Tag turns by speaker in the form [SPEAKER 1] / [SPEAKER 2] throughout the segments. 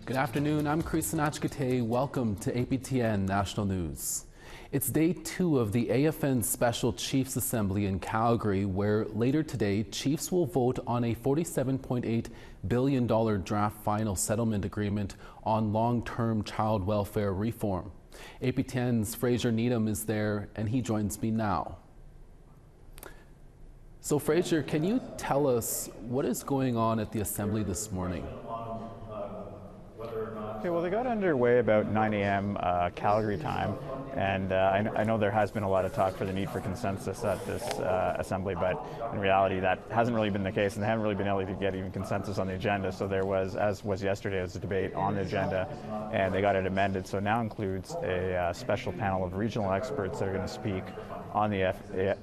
[SPEAKER 1] Good afternoon, I'm Chris Nachkate. Welcome to APTN National News. It's day 2 of the AFN Special Chiefs Assembly in Calgary, where later today, Chiefs will vote on a $47.8 billion draft final settlement agreement on long-term child welfare reform. APTN's Fraser Needham is there, and he joins me now. So Fraser, can you tell us what is going on at the Assembly this morning?
[SPEAKER 2] Okay, well, they got underway about 9 a.m. Calgary time, and I know there has been a lot of talk for the need for consensus at this assembly, but in reality that hasn't really been the case, and they haven't really been able to get even consensus on the agenda. So there was, as was yesterday, was a debate on the agenda, and they got it amended. So it now includes a special panel of regional experts that are going to speak on the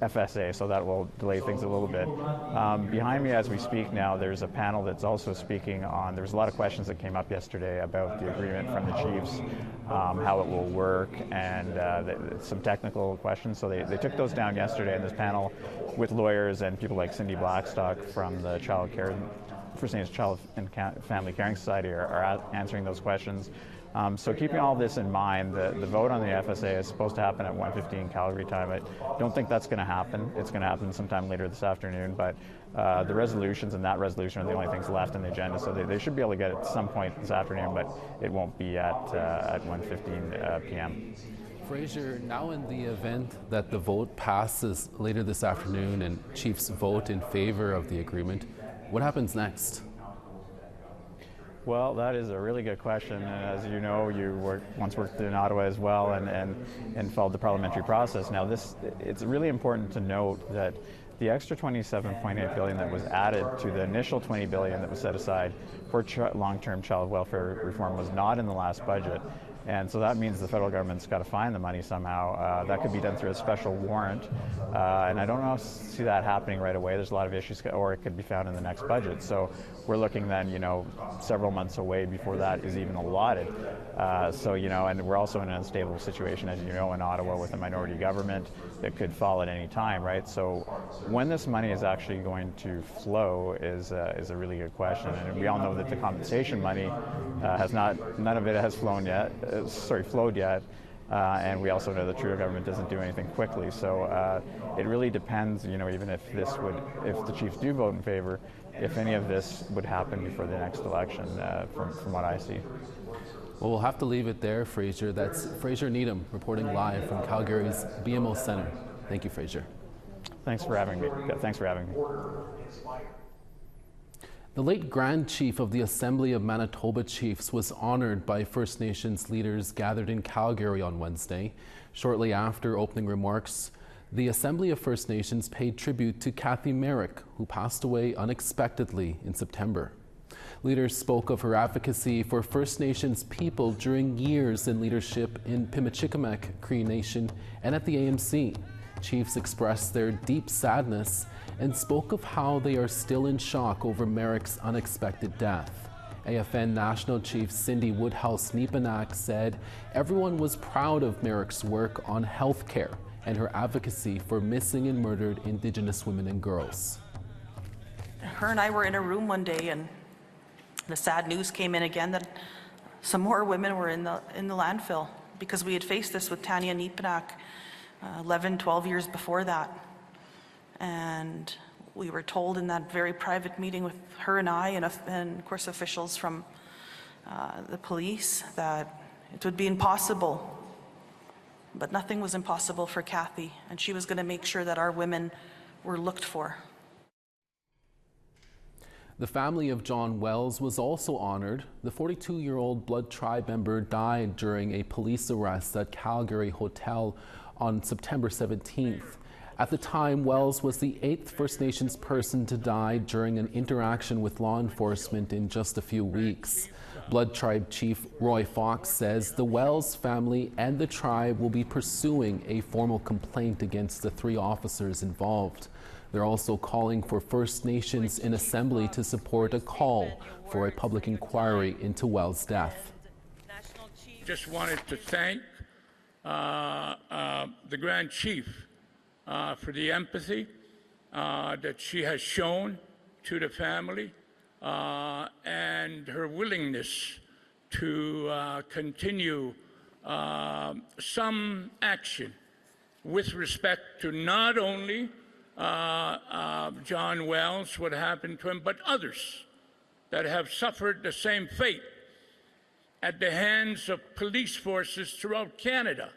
[SPEAKER 2] FSA, so that will delay things a little bit. Behind me as we speak now, there's a panel that's also speaking on, there was a lot of questions that came up yesterday about the agreement from the Chiefs, how it will work, and some technical questions. So they took those down yesterday in this panel with lawyers and people like Cindy Blackstock from the First Nations Child and Family Caring Society are answering those questions. So keeping all this in mind, the vote on the FSA is supposed to happen at 1:15 Calgary time. I don't think that's going to happen. It's going to happen sometime later this afternoon, but the resolutions and that resolution are the only things left on the agenda, so they should be able to get it at some point this afternoon, but it won't be at 1:15 p.m.
[SPEAKER 1] Fraser, now in the event that the vote passes later this afternoon and Chiefs vote in favor of the agreement, what happens next?
[SPEAKER 2] Well, that is a really good question. And as you know, you once worked in Ottawa as well and followed the parliamentary process. Now, it's really important to note that the extra $27.8 billion that was added to the initial $20 billion that was set aside for long-term child welfare reform was not in the last budget. And so that means the federal government's got to find the money somehow. That could be done through a special warrant. And I don't see that happening right away. There's a lot of issues, or it could be found in the next budget. So we're looking then, several months away before that is even allotted. And we're also in an unstable situation, as you know, in Ottawa with a minority government that could fall at any time, right? So when this money is actually going to flow is a really good question. And we all know that the compensation money none of it has flowed yet. And we also know the Trudeau government doesn't do anything quickly. So it really depends, even if the Chiefs do vote in favor, if any of this would happen before the next election, from what I see.
[SPEAKER 1] Well, we'll have to leave it there, Fraser. That's Fraser Needham reporting live from Calgary's BMO Centre. Thank you, Fraser.
[SPEAKER 2] Thanks for having me.
[SPEAKER 1] The late Grand Chief of the Assembly of Manitoba Chiefs was honored by First Nations leaders gathered in Calgary on Wednesday. Shortly after opening remarks, the Assembly of First Nations paid tribute to Kathy Merrick, who passed away unexpectedly in September. Leaders spoke of her advocacy for First Nations people during years in leadership in Pimicikamak Cree Nation and at the AMC. Chiefs expressed their deep sadness and spoke of how they are still in shock over Merrick's unexpected death. AFN National Chief Cindy Woodhouse-Neepanak said everyone was proud of Merrick's work on health care and her advocacy for missing and murdered Indigenous women and girls.
[SPEAKER 3] Her and I were in a room one day, and the sad news came in again that some more women were in the landfill, because we had faced this with Tanya Neepanak 11, 12 years before that. And we were told in that very private meeting with her and I, and of course officials from the police, that it would be impossible. But nothing was impossible for Kathy, and she was going to make sure that our women were looked for.
[SPEAKER 1] The family of John Wells was also honored. The 42-year-old Blood Tribe member died during a police arrest at Calgary Hotel on September 17th. At the time, Wells was the 8th First Nations person to die during an interaction with law enforcement in just a few weeks. Blood Tribe Chief Roy Fox says the Wells family and the tribe will be pursuing a formal complaint against the 3 officers involved. They're also calling for First Nations in Assembly to support a call for a public inquiry into Wells' death.
[SPEAKER 4] Just wanted to thank the Grand Chief for the empathy that she has shown to the family and her willingness to continue some action with respect to not only John Wells, what happened to him, but others that have suffered the same fate at the hands of police forces throughout Canada.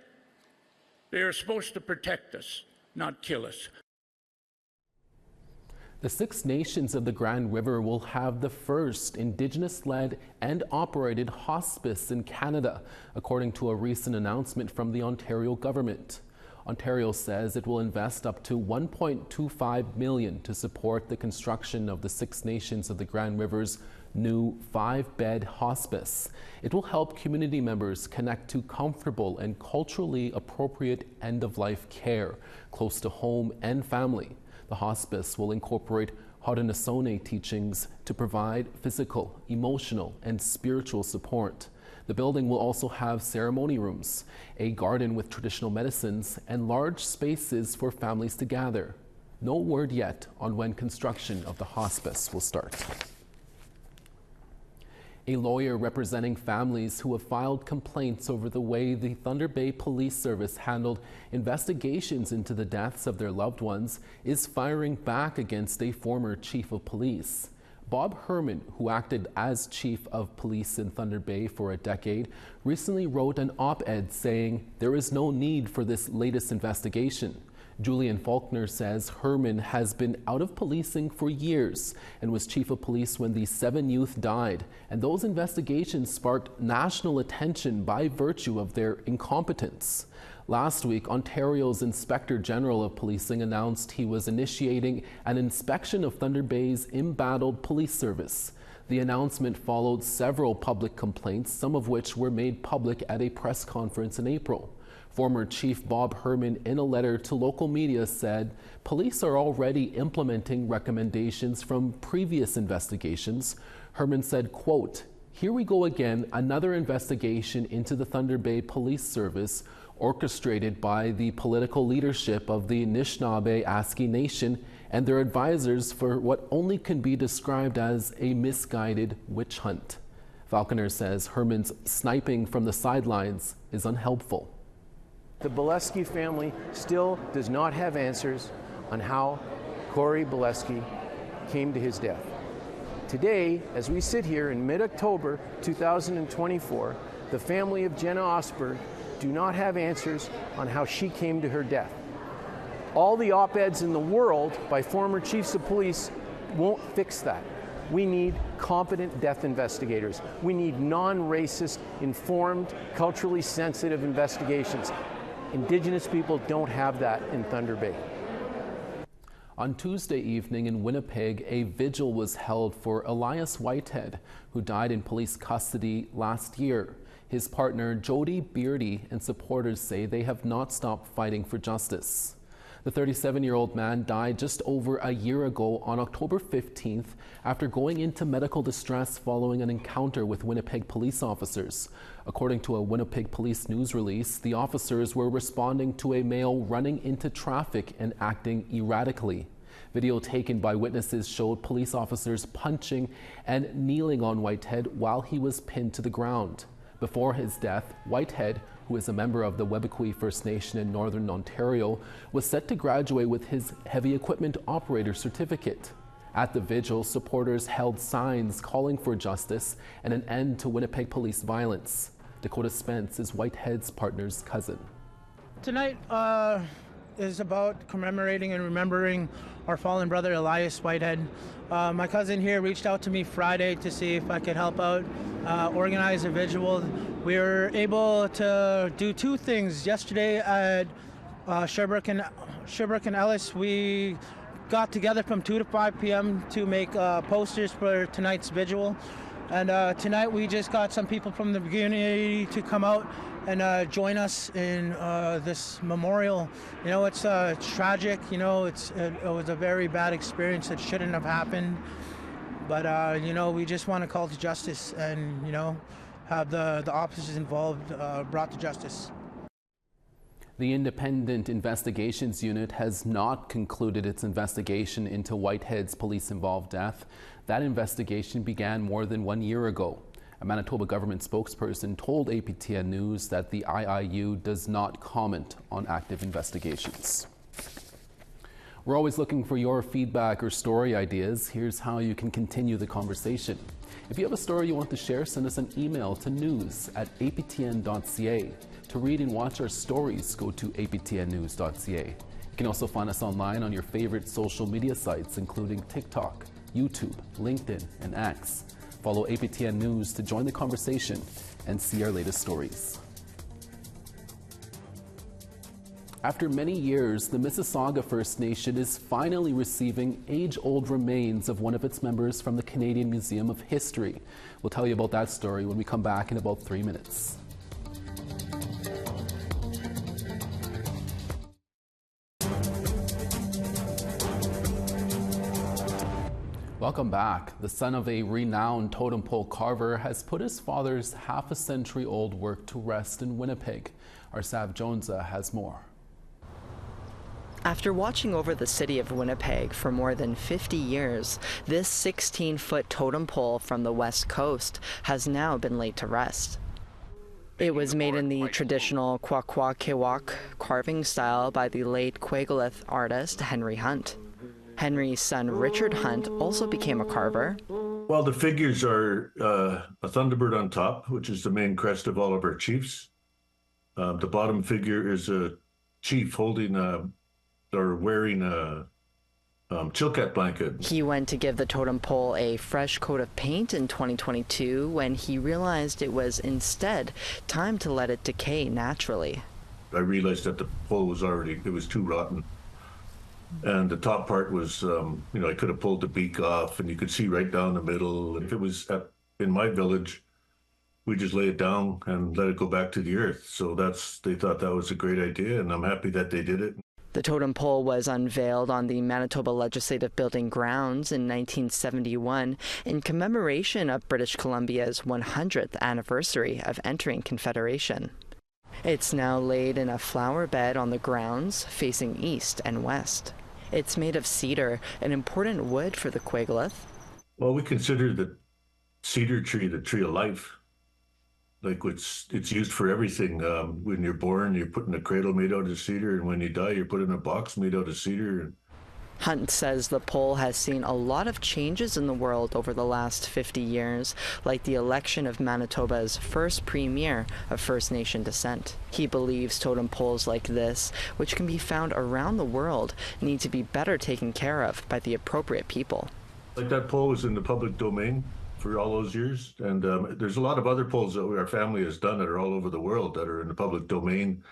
[SPEAKER 4] They are supposed to protect us, not kill us.
[SPEAKER 1] The Six Nations of the Grand River will have the first Indigenous-led and operated hospice in Canada, according to a recent announcement from the Ontario government. Ontario says it will invest up to $1.25 million to support the construction of the Six Nations of the Grand River's new 5-bed hospice. It will help community members connect to comfortable and culturally appropriate end-of-life care close to home and family. The hospice will incorporate Haudenosaunee teachings to provide physical, emotional, and spiritual support. The building will also have ceremony rooms, a garden with traditional medicines, and large spaces for families to gather. No word yet on when construction of the hospice will start. A lawyer representing families who have filed complaints over the way the Thunder Bay Police Service handled investigations into the deaths of their loved ones is firing back against a former chief of police. Bob Herman, who acted as chief of police in Thunder Bay for a decade, recently wrote an op-ed saying there is no need for this latest investigation. Julian Faulkner says Herman has been out of policing for years and was chief of police when the 7 youth died, and those investigations sparked national attention by virtue of their incompetence. Last week, Ontario's Inspector General of Policing announced he was initiating an inspection of Thunder Bay's embattled police service. The announcement followed several public complaints, some of which were made public at a press conference in April. Former Chief Bob Herman, in a letter to local media, said police are already implementing recommendations from previous investigations. Herman said, quote, "Here we go again, another investigation into the Thunder Bay Police Service orchestrated by the political leadership of the Anishinaabe-Aski Nation and their advisors for what only can be described as a misguided witch hunt." Falconer says Herman's sniping from the sidelines is unhelpful.
[SPEAKER 5] The Bolesky family still does not have answers on how Corey Bolesky came to his death. Today, as we sit here in mid-October 2024, the family of Jenna Osberg do not have answers on how she came to her death. All the op-eds in the world by former chiefs of police won't fix that. We need competent death investigators. We need non-racist, informed, culturally sensitive investigations. Indigenous people don't have that in Thunder Bay.
[SPEAKER 1] On Tuesday evening in Winnipeg, a vigil was held for Elias Whitehead, who died in police custody last year. His partner, Jody Beardy, and supporters say they have not stopped fighting for justice. The 37-year-old man died just over a year ago on October 15th after going into medical distress following an encounter with Winnipeg police officers. According to a Winnipeg police news release, the officers were responding to a male running into traffic and acting erratically. Video taken by witnesses showed police officers punching and kneeling on Whitehead while he was pinned to the ground. Before his death, Whitehead, who is a member of the Webequie First Nation in Northern Ontario, was set to graduate with his heavy equipment operator certificate. At the vigil, supporters held signs calling for justice and an end to Winnipeg police violence. Dakota Spence is Whitehead's partner's cousin.
[SPEAKER 6] Tonight is about commemorating and remembering our fallen brother Elias Whitehead. My cousin here reached out to me Friday to see if I could help out organize a vigil. We were able to do two things. Yesterday at Sherbrooke and Elias, we got together from 2 to 5 p.m. to make posters for tonight's vigil. And tonight we just got some people from the community to come out and join us in this memorial. You know, it's tragic. You know, it was a very bad experience that shouldn't have happened. But you know, we just want to call to justice and, you know, have the officers involved brought to justice.
[SPEAKER 1] The Independent Investigations Unit has not concluded its investigation into Whitehead's police-involved death. That investigation began more than 1 year ago. A Manitoba government spokesperson told APTN News that the IIU does not comment on active investigations. We're always looking for your feedback or story ideas. Here's how you can continue the conversation. If you have a story you want to share, send us an email to news@aptn.ca. To read and watch our stories, go to aptnnews.ca. You can also find us online on your favorite social media sites, including TikTok, YouTube, LinkedIn, and X. Follow APTN News to join the conversation and see our latest stories. After many years, the Mississauga First Nation is finally receiving age-old remains of one of its members from the Canadian Museum of History. We'll tell you about that story when we come back in about 3 minutes. Welcome back. The son of a renowned totem pole carver has put his father's half-a-century-old work to rest in Winnipeg. Our Sav Jonesa has more.
[SPEAKER 7] After watching over the city of Winnipeg for more than 50 years, this 16-foot totem pole from the West Coast has now been laid to rest. It was made in the traditional Kwakwaka'wakw carving style by the late Quaglith artist Henry Hunt. Henry's son Richard Hunt also became a carver.
[SPEAKER 8] Well, the figures are a thunderbird on top, which is the main crest of all of our chiefs. The bottom figure is a chief holding or wearing a chilkat blanket.
[SPEAKER 7] He went to give the totem pole a fresh coat of paint in 2022 when he realized it was instead time to let it decay naturally.
[SPEAKER 8] I realized that the pole was too rotten. And the top part was, I could have pulled the beak off and you could see right down the middle. If it was in my village, we just lay it down and let it go back to the earth. So they thought that was a great idea, and I'm happy that they did it.
[SPEAKER 7] The totem pole was unveiled on the Manitoba Legislative Building grounds in 1971 in commemoration of British Columbia's 100th anniversary of entering Confederation. It's now laid in a flower bed on the grounds, facing east and west. It's made of cedar, an important wood for the Quaglith.
[SPEAKER 8] Well, we consider the cedar tree the tree of life. Like it's used for everything. When you're born, you're put in a cradle made out of cedar, and when you die, you're put in a box made out of cedar.
[SPEAKER 7] Hunt says the pole has seen a lot of changes in the world over the last 50 years, like the election of Manitoba's first premier of First Nation descent. He believes totem poles like this, which can be found around the world, need to be better taken care of by the appropriate people.
[SPEAKER 8] Like that pole was in the public domain for all those years, and there's a lot of other poles that our family has done that are all over the world that are in the public domain,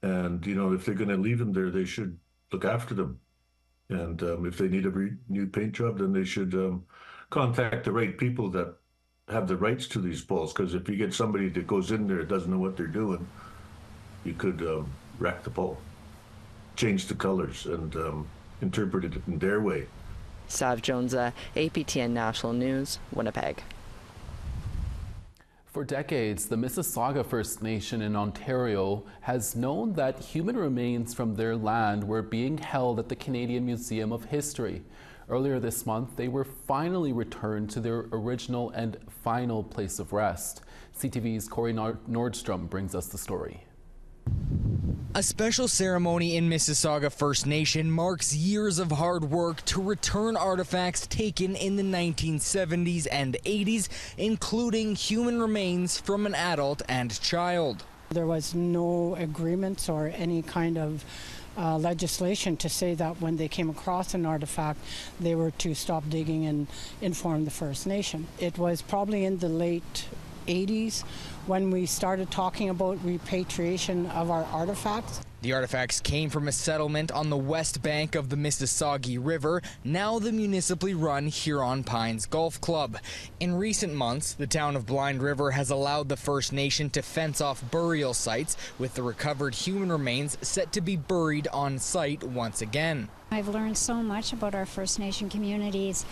[SPEAKER 8] and if they're going to leave them there, they should look after them, and if they need a new paint job, then they should contact the right people that have the rights to these poles, because if you get somebody that goes in there that doesn't know what they're doing, you could wreck the pole, change the colors, and interpret it in their way.
[SPEAKER 7] Sav Jonesa, APTN National News, Winnipeg.
[SPEAKER 1] For decades, the Mississauga First Nation in Ontario has known that human remains from their land were being held at the Canadian Museum of History. Earlier this month, they were finally returned to their original and final place of rest. CTV's Corey Nordstrom brings us the story.
[SPEAKER 9] A special ceremony in Mississauga First Nation marks years of hard work to return artifacts taken in the 1970s and 80s, including human remains from an adult and child.
[SPEAKER 10] There was no agreements or any kind of legislation to say that when they came across an artifact, they were to stop digging and inform the First Nation. It was probably in the late 80s when we started talking about repatriation of our artifacts.
[SPEAKER 9] The artifacts came from a settlement on the west bank of the Mississauga River, now the municipally run Huron Pines Golf Club. In recent months, the town of Blind River has allowed the First Nation to fence off burial sites, with the recovered human remains set to be buried on site once again.
[SPEAKER 11] I've learned so much about our First Nation communities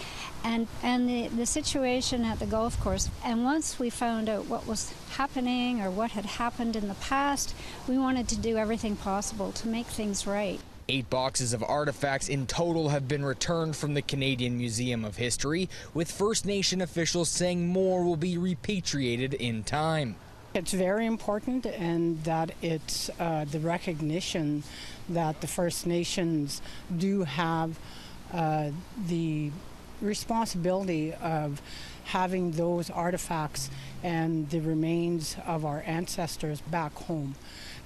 [SPEAKER 11] and the situation at the golf course. And once we found out what was happening or what had happened in the past, we wanted to do everything possible to make things right.
[SPEAKER 9] 8 boxes of artifacts in total have been returned from the Canadian Museum of History, with First Nation officials saying more will be repatriated in time.
[SPEAKER 10] It's very important, and that it's the recognition that the First Nations do have the responsibility of having those artifacts and the remains of our ancestors back home,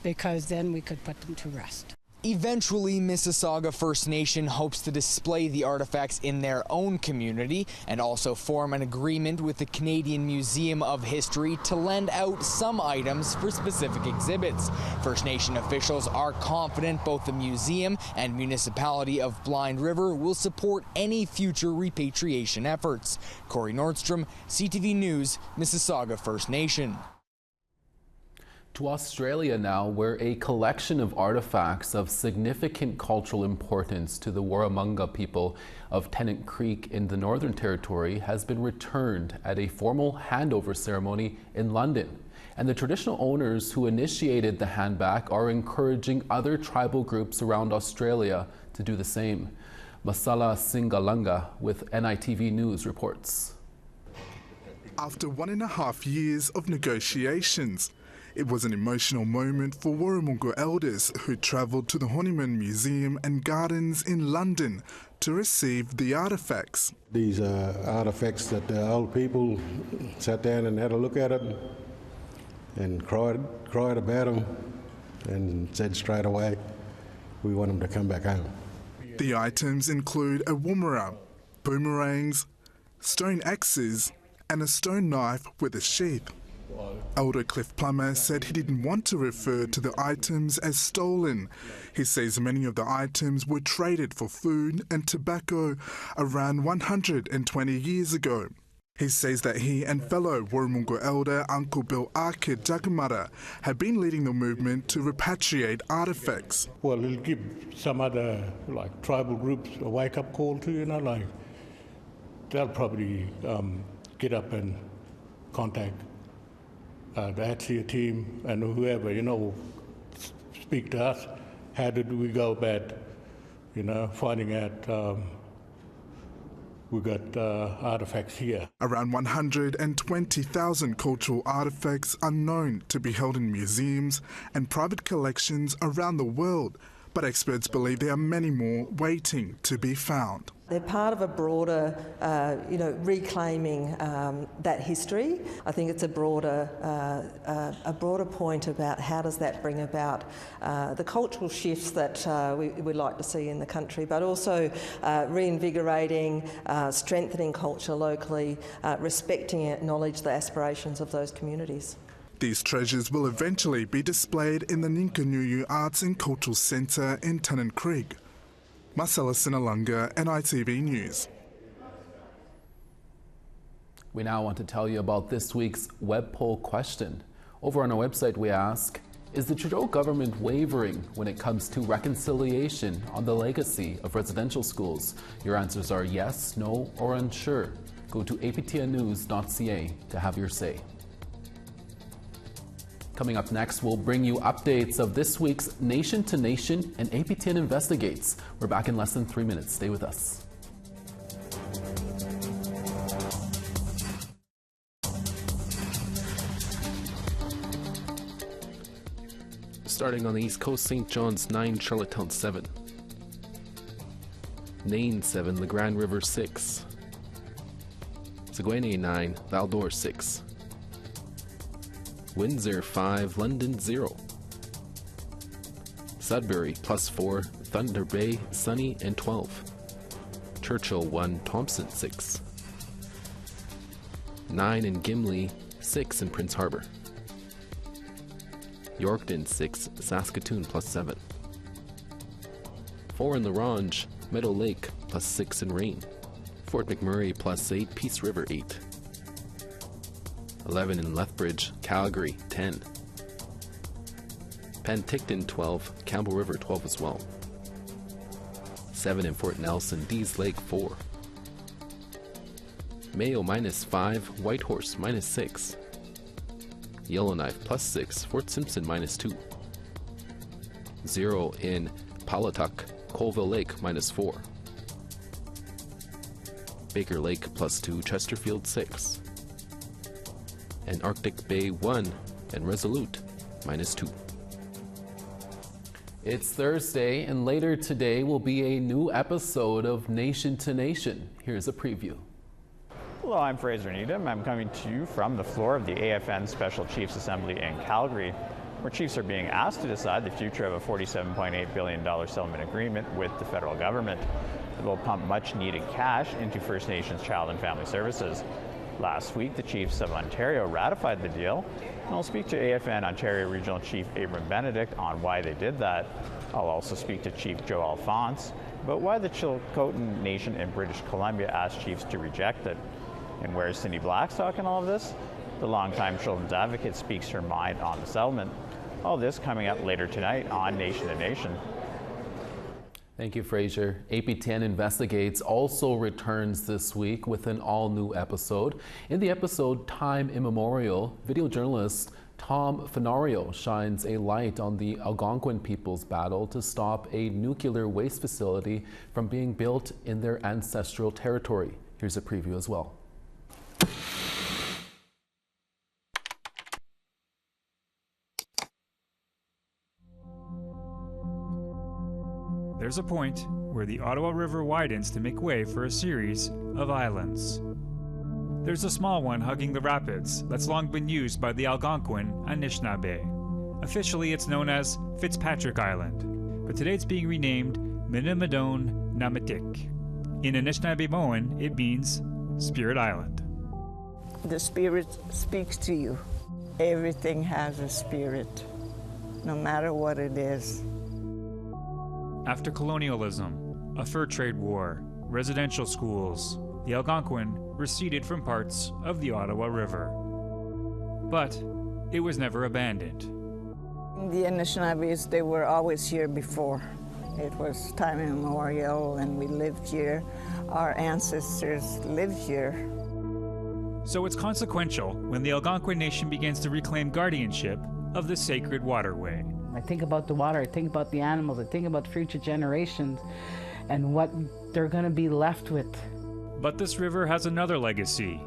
[SPEAKER 10] because then we could put them to rest.
[SPEAKER 9] Eventually, Mississauga First Nation hopes to display the artifacts in their own community and also form an agreement with the Canadian Museum of History to lend out some items for specific exhibits. First Nation officials are confident both the museum and municipality of Blind River will support any future repatriation efforts. Corey Nordstrom, CTV News, Mississauga First Nation.
[SPEAKER 1] To Australia now, where a collection of artifacts of significant cultural importance to the Warramunga people of Tennant Creek in the Northern Territory has been returned at a formal handover ceremony in London. And the traditional owners who initiated the handback are encouraging other tribal groups around Australia to do the same. Masala Singalanga with NITV News reports.
[SPEAKER 12] After 1.5 years of negotiations, it was an emotional moment for Warramunga elders who travelled to the Honeyman Museum and Gardens in London to receive the artefacts.
[SPEAKER 13] These are artefacts that the old people sat down and had a look at it and cried about them and said straight away, we want them to come back home.
[SPEAKER 12] The items include a woomera, boomerangs, stone axes and a stone knife with a sheath. Elder Cliff Plummer said he didn't want to refer to the items as stolen. He says many of the items were traded for food and tobacco around 120 years ago. He says that he and fellow Warramunga elder Uncle Bill Arkid Jagamara have been leading the movement to repatriate artefacts.
[SPEAKER 13] Well, it'll give some other tribal groups a wake-up call too, they'll probably get up and contact the ATSEA team and whoever, speak to us. How did we go about, finding out we got artifacts here.
[SPEAKER 12] Around 120,000 cultural artifacts are known to be held in museums and private collections around the world, but experts believe there are many more waiting to be found.
[SPEAKER 14] They're part of a broader, reclaiming that history. I think it's a broader point about how does that bring about the cultural shifts that we'd like to see in the country, but also reinvigorating, strengthening culture locally, respecting and acknowledge the aspirations of those communities.
[SPEAKER 12] These treasures will eventually be displayed in the Ninkanuyu Arts and Cultural Centre in Tennant Creek. Masala Singalanga, NITV News.
[SPEAKER 1] We now want to tell you about this week's web poll question. Over on our website we ask, is the Trudeau government wavering when it comes to reconciliation on the legacy of residential schools? Your answers are yes, no, or unsure. Go to aptnnews.ca to have your say. Coming up next, we'll bring you updates of this week's Nation to Nation and APTN Investigates. We're back in less than 3 minutes. Stay with us. Starting on the East Coast, St. John's 9, Charlottetown 7. Nain 7, the Grand River 6. Saguenay 9, Val-d'Or 6. Windsor 5, London 0. Sudbury +4, Thunder Bay sunny and 12. Churchill 1, Thompson 6. 9 in Gimli, 6 in Prince Harbour. Yorkton 6, Saskatoon +7. 4 in La Ronge, Meadow Lake +6 in rain. Fort McMurray +8, Peace River 8. 11 in Lethbridge, Calgary 10. Penticton 12, Campbell River 12 as well. 7 in Fort Nelson, Dease Lake 4. Mayo -5, Whitehorse -6. Yellowknife +6, Fort Simpson -2. 0 in Palatuk, Colville Lake -4. Baker Lake +2, Chesterfield 6. And Arctic Bay 1 and Resolute -2. It's Thursday, and later today will be a new episode of Nation to Nation. Here's a preview.
[SPEAKER 2] Hello, I'm Fraser Needham. I'm coming to you from the floor of the AFN Special Chiefs Assembly in Calgary, where chiefs are being asked to decide the future of a $47.8 billion settlement agreement with the federal government. It will pump much needed cash into First Nations Child and Family Services. Last week, the Chiefs of Ontario ratified the deal, and I'll speak to AFN Ontario Regional Chief Abram Benedict on why they did that. I'll also speak to Chief Joe Alphonse about why the Chilcotin Nation in British Columbia asked chiefs to reject it. And where's Cindy Blackstock in all of this? The longtime children's advocate speaks her mind on the settlement. All this coming up later tonight on Nation to Nation.
[SPEAKER 1] Thank you, Fraser. APTN Investigates also returns this week with an all-new episode. In the episode Time Immemorial, video journalist Tom Fenario shines a light on the Algonquin people's battle to stop a nuclear waste facility from being built in their ancestral territory. Here's a preview as well.
[SPEAKER 15] There's a point where the Ottawa River widens to make way for a series of islands. There's a small one hugging the rapids that's long been used by the Algonquin Anishinaabe. Officially, it's known as Fitzpatrick Island, but today it's being renamed Minimadone Namitik. In Anishinaabe-Moan, it means Spirit Island.
[SPEAKER 16] The spirit speaks to you. Everything has a spirit, no matter what it is.
[SPEAKER 15] After colonialism, a fur trade war, residential schools, the Algonquin receded from parts of the Ottawa River. But it was never abandoned.
[SPEAKER 16] The Anishinaabes, they were always here before. It was time immemorial, and we lived here. Our ancestors lived here.
[SPEAKER 15] So it's consequential when the Algonquin Nation begins to reclaim guardianship of the sacred waterway.
[SPEAKER 17] I think about the water, I think about the animals, I think about future generations and what they're going to be left with.
[SPEAKER 15] But this river has another legacy,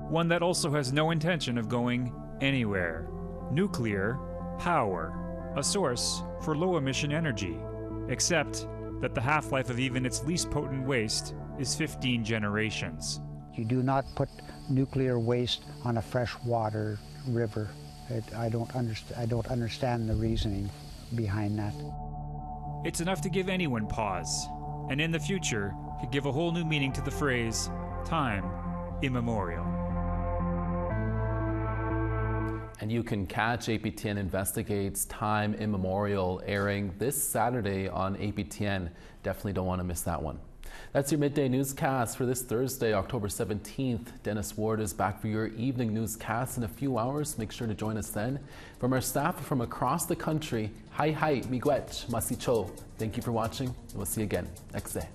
[SPEAKER 15] one that also has no intention of going anywhere. Nuclear power, a source for low-emission energy, except that the half-life of even its least potent waste is 15 generations.
[SPEAKER 18] You do not put nuclear waste on a freshwater river. I don't understand the reasoning behind that.
[SPEAKER 15] It's enough to give anyone pause, and in the future could give a whole new meaning to the phrase time immemorial.
[SPEAKER 1] And you can catch APTN Investigates Time Immemorial airing this Saturday on APTN. Definitely don't want to miss that one. That's your midday newscast for this Thursday, October 17th. Dennis Ward is back for your evening newscast in a few hours. Make sure to join us then. From our staff from across the country, hi, miigwech, masicho. Thank you for watching, and we'll see you again next day.